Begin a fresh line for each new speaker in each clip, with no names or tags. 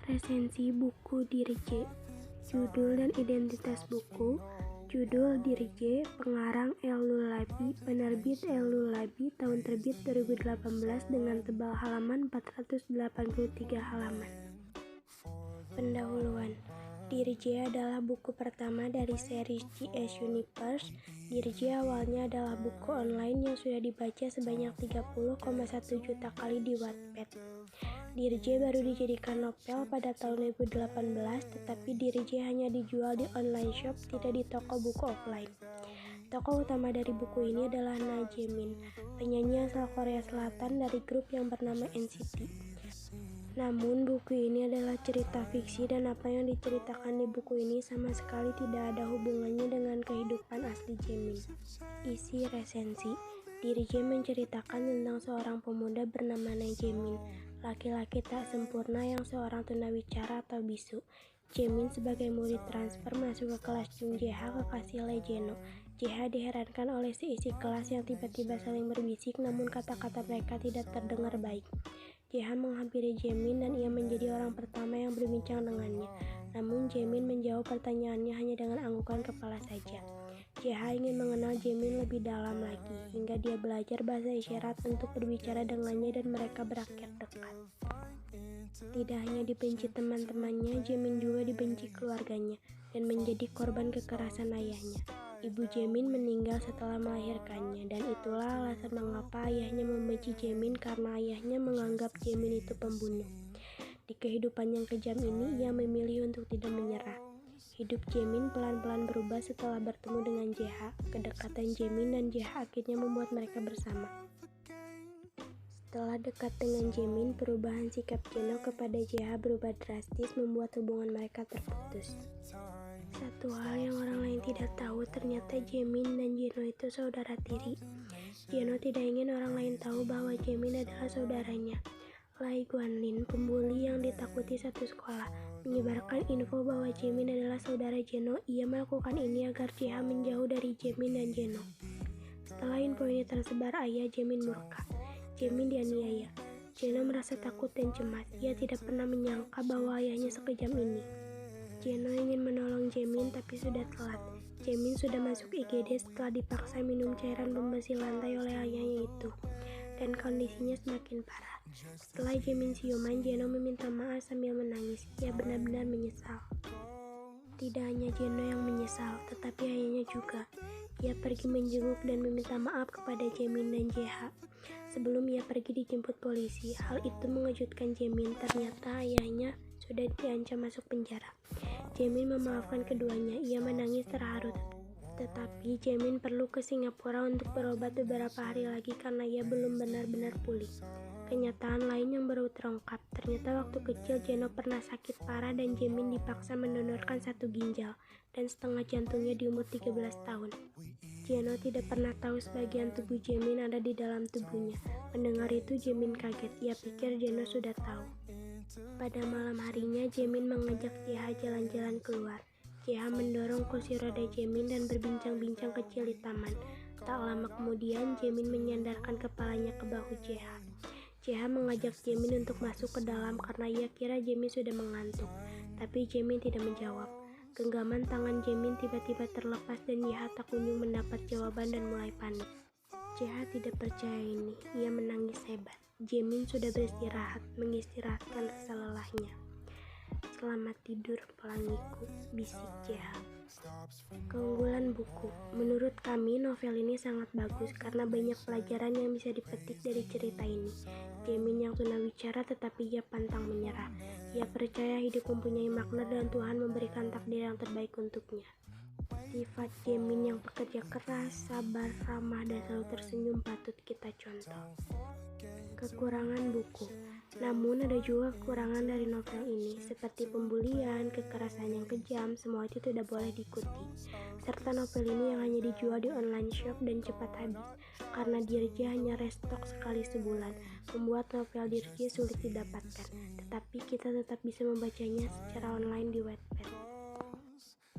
Resensi buku Diri J. Judul dan identitas buku. Judul Diri J, pengarang El-Lullaby, penerbit El-Lullaby, tahun terbit 2018 dengan tebal halaman 483 halaman. Pendahuluan. Diri J adalah buku pertama dari series GS Universe. Diri J awalnya adalah buku online yang sudah dibaca sebanyak 30,1 juta kali di Wattpad. Diri J baru dijadikan novel pada tahun 2018, tetapi Diri J hanya dijual di online shop, tidak di toko buku offline. Tokoh utama dari buku ini adalah Na Jaemin, penyanyi asal Korea Selatan dari grup yang bernama NCT. Namun buku ini adalah cerita fiksi dan apa yang diceritakan di buku ini sama sekali tidak ada hubungannya dengan kehidupan asli Jaemin. Isi resensi. Diri J menceritakan tentang seorang pemuda bernama Na Jaemin, laki-laki tak sempurna yang seorang tunawicara atau bisu. Jaemin sebagai murid transfer masuk ke kelas Jung Jae-ha, kekasih Lee Jae-no. Jae-ha diherankan oleh seisi kelas yang tiba-tiba saling berbisik, namun kata-kata mereka tidak terdengar baik. Jae-ha menghampiri Jaemin dan ia menjadi orang pertama yang berbincang dengannya. Namun Jaemin menjawab pertanyaannya hanya dengan anggukan kepala saja. Jae-ha ingin mengenal Jaemin lebih dalam lagi, hingga dia belajar bahasa isyarat untuk berbicara dengannya dan mereka berakhir dekat. Tidak hanya dibenci teman-temannya, Jaemin juga dibenci keluarganya dan menjadi korban kekerasan ayahnya. Ibu Jaemin meninggal setelah melahirkannya, dan itulah alasan mengapa ayahnya membenci Jaemin, karena ayahnya menganggap Jaemin itu pembunuh. Di kehidupan yang kejam ini, ia memilih untuk tidak menyerah. Hidup Jaemin pelan-pelan berubah setelah bertemu dengan Jae-ha. Kedekatan Jaemin dan Jae-ha akhirnya membuat mereka bersama. Setelah dekat dengan Jaemin, perubahan sikap Jae-no kepada Jae-ha berubah drastis, membuat hubungan mereka terputus. Satu hal yang orang lain tidak tahu, ternyata Jaemin dan Jae-no itu saudara tiri. Jae-no tidak ingin orang lain tahu bahwa Jaemin adalah saudaranya. Lee Guanlin, pembuli yang ditakuti satu sekolah, menyebarkan info bahwa Jaemin adalah saudara Jae-no. Ia melakukan ini agar Jae-ha menjauh dari Jaemin dan Jae-no. Setelah info ini tersebar, ayah Jaemin murka. Jaemin dianiaya. Jae-no merasa takut dan cemas. Ia tidak pernah menyangka bahwa ayahnya sekejam ini. Jae-no ingin menolong Jaemin tapi sudah telat. Jaemin sudah masuk IGD setelah dipaksa minum cairan pembersih lantai oleh ayahnya itu, dan kondisinya semakin parah. Setelah Jaemin siuman, Jae-no meminta maaf sambil menangis. Ia benar-benar menyesal. Tidak hanya Jae-no yang menyesal, tetapi ayahnya juga. Ia pergi menjenguk dan meminta maaf kepada Jaemin dan Jae-ha. Sebelum ia pergi dijemput polisi. Hal itu mengejutkan Jaemin. Ternyata ayahnya sudah diancam masuk penjara. Jaemin memaafkan keduanya. Ia menangis terharu. Tetapi Jaemin perlu ke Singapura untuk berobat beberapa hari lagi karena ia belum benar-benar pulih. Kenyataan lain yang baru terungkap. Ternyata waktu kecil Jae-no pernah sakit parah dan Jaemin dipaksa mendonorkan satu ginjal dan setengah jantungnya di umur 13 tahun. Jae-no tidak pernah tahu sebagian tubuh Jaemin ada di dalam tubuhnya. Mendengar itu Jaemin kaget. Ia pikir Jae-no sudah tahu. Pada malam harinya Jaemin mengajak Jae-ha jalan-jalan keluar. Jae-ha mendorong kursi roda Jaemin dan berbincang-bincang kecil di taman. Tak lama kemudian Jaemin menyandarkan kepalanya ke bahu Jae-ha. Jae-ha mengajak Jaemin untuk masuk ke dalam karena ia kira Jaemin sudah mengantuk. Tapi Jaemin tidak menjawab. Genggaman tangan Jaemin tiba-tiba terlepas dan Jae-ha tak kunjung mendapat jawaban dan mulai panik. Jae-ha tidak percaya ini. Ia menangis hebat. Jaemin sudah beristirahat, mengistirahatkan rasa lelahnya. Selamat tidur pelangiku, bisik Jae-ha. Keunggulan buku. Menurut kami, novel ini sangat bagus karena banyak pelajaran yang bisa dipetik dari cerita ini. Jaemin yang tunawicara tetapi ia pantang menyerah. Ia percaya hidup mempunyai makna dan Tuhan memberikan takdir yang terbaik untuknya. Sifat Jaemin yang pekerja keras, sabar, ramah, dan selalu tersenyum patut kita contoh. Kekurangan buku. Namun ada juga kekurangan dari novel ini, seperti pembulian, kekerasan yang kejam, semua itu tidak boleh diikuti. Serta novel ini yang hanya dijual di online shop dan cepat habis, karena Diri J hanya restock sekali sebulan, membuat novel Diri J sulit didapatkan. Tetapi kita tetap bisa membacanya secara online di Wattpad.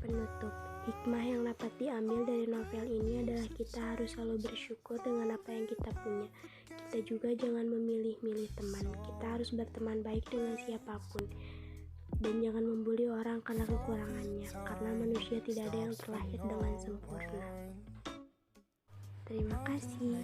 Penutup. Hikmah yang dapat diambil dari novel ini adalah kita harus selalu bersyukur dengan apa yang kita punya. Kita juga jangan memilih-milih teman. Kita harus berteman baik dengan siapapun. dan jangan membuli orang karena kekurangannya, karena manusia tidak ada yang terlahir dengan sempurna. Terima kasih.